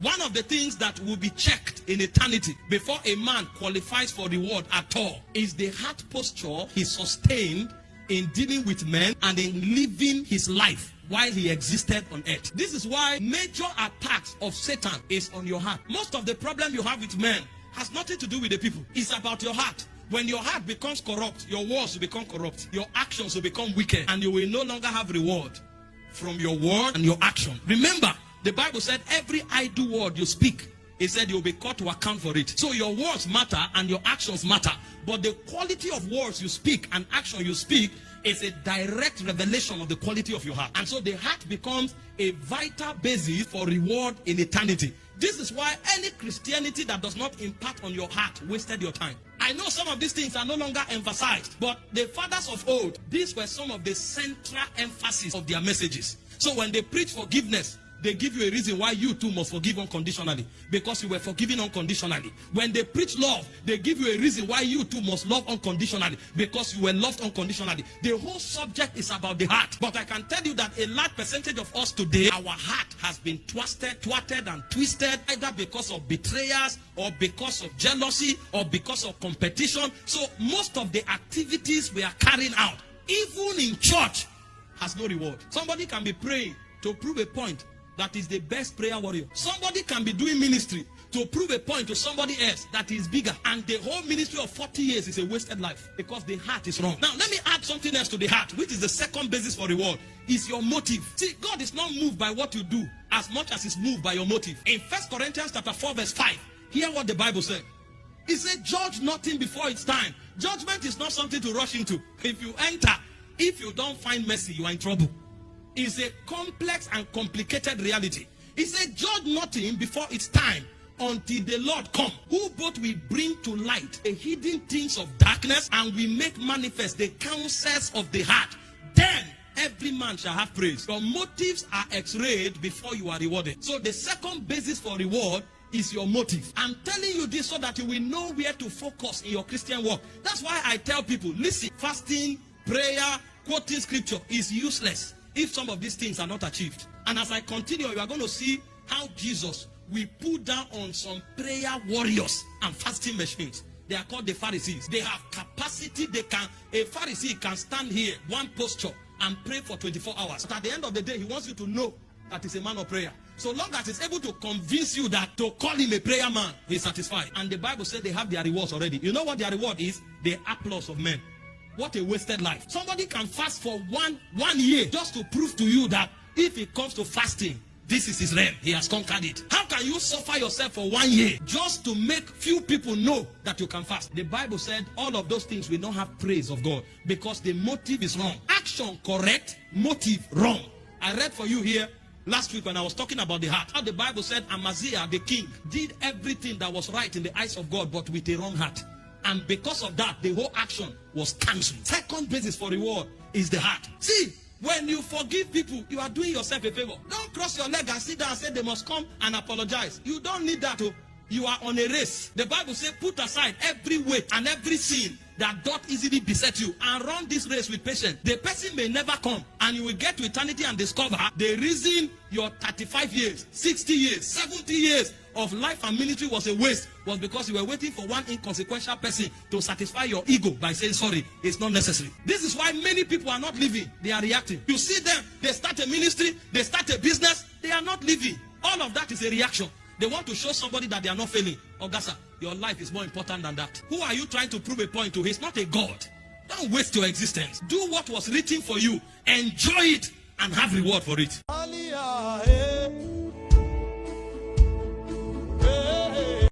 One of the things that will be checked in eternity before a man qualifies for reward at all is the heart posture he sustained in dealing with men and in living his life while he existed on earth. This is why major attacks of Satan is on your heart. Most of the problem you have with men has nothing to do with the people. It's about your heart. When your heart becomes corrupt, your words will become corrupt. Your actions will become wicked, and you will no longer have reward from your word and your action. Remember, the Bible said every idle word you speak, it said you'll be called to account for it. So your words matter and your actions matter. But the quality of words you speak and action you speak is a direct revelation of the quality of your heart. And so the heart becomes a vital basis for reward in eternity. This is why any Christianity that does not impact on your heart wasted your time. I know some of these things are no longer emphasized, but the fathers of old, these were some of the central emphasis of their messages. So when they preach forgiveness, they give you a reason why you too must forgive unconditionally, because you were forgiven unconditionally. When they preach love, they give you a reason why you too must love unconditionally, because you were loved unconditionally. The whole subject is about the heart. But I can tell you that a large percentage of us today, our heart has been thwarted and twisted, either because of betrayers or because of jealousy or because of competition. So most of the activities we are carrying out, even in church, has no reward. Somebody can be praying to prove a point that is the best prayer warrior. Somebody can be doing ministry to prove a point to somebody else that is bigger, and the whole ministry of 40 years is a wasted life because the heart is wrong. Now let me add something else to the heart, which is the second basis for reward, is your motive. See, God is not moved by what you do as much as he's moved by your motive. In 1 Corinthians chapter 4 verse 5, hear what the Bible said. It said, judge nothing before it's time. Judgment is not something to rush into. If you enter, if you don't find mercy, you are in trouble. Is a complex and complicated reality. He said, judge nothing before it's time until the Lord come, who both will bring to light the hidden things of darkness and will make manifest the counsels of the heart. Then every man shall have praise. Your motives are x-rayed before you are rewarded. So the second basis for reward is your motive. I'm telling you this so that you will know where to focus in your Christian walk. That's why I tell people, listen, fasting, prayer, quoting scripture is useless if some of these things are not achieved. And as I continue, you are going to see how Jesus will put down on some prayer warriors and fasting machines. They are called the Pharisees. They have capacity. A Pharisee can stand here, one posture, and pray for 24 hours. But at the end of the day, he wants you to know that he's a man of prayer. So long as he's able to convince you that to call him a prayer man, he's satisfied. And the Bible said they have their rewards already. You know what their reward is? The applause of men. What a wasted life. Somebody can fast for one year just to prove to you that if it comes to fasting, this is his realm. He has conquered it. How can you suffer yourself for 1 year just to make few people know that you can fast? The Bible said all of those things will not have praise of God because the motive is wrong. Action correct, motive wrong. I read for you here last week when I was talking about the heart, how the Bible said Amaziah, the king, did everything that was right in the eyes of God, but with a wrong heart. And because of that, the whole action was cancelled. Second basis for reward is the heart. See, when you forgive people, you are doing yourself a favor. Don't cross your leg and sit down and say they must come and apologize. You don't need that. You are on a race. The Bible says, put aside every weight and every sin that doth easily beset you and run this race with patience. The person may never come, and you will get to eternity and discover the reason your 35 years, 60 years, 70 years of life and ministry was a waste was because you were waiting for one inconsequential person to satisfy your ego by saying sorry, it's not necessary. This is why many people are not living, they are reacting. You see them, they start a ministry, they start a business, they are not living. All of that is a reaction. They want to show somebody that they are not failing. Augasa, your life is more important than that. Who are you trying to prove a point to? He's not a God. Don't waste your existence. Do what was written for you. Enjoy it and have reward for it.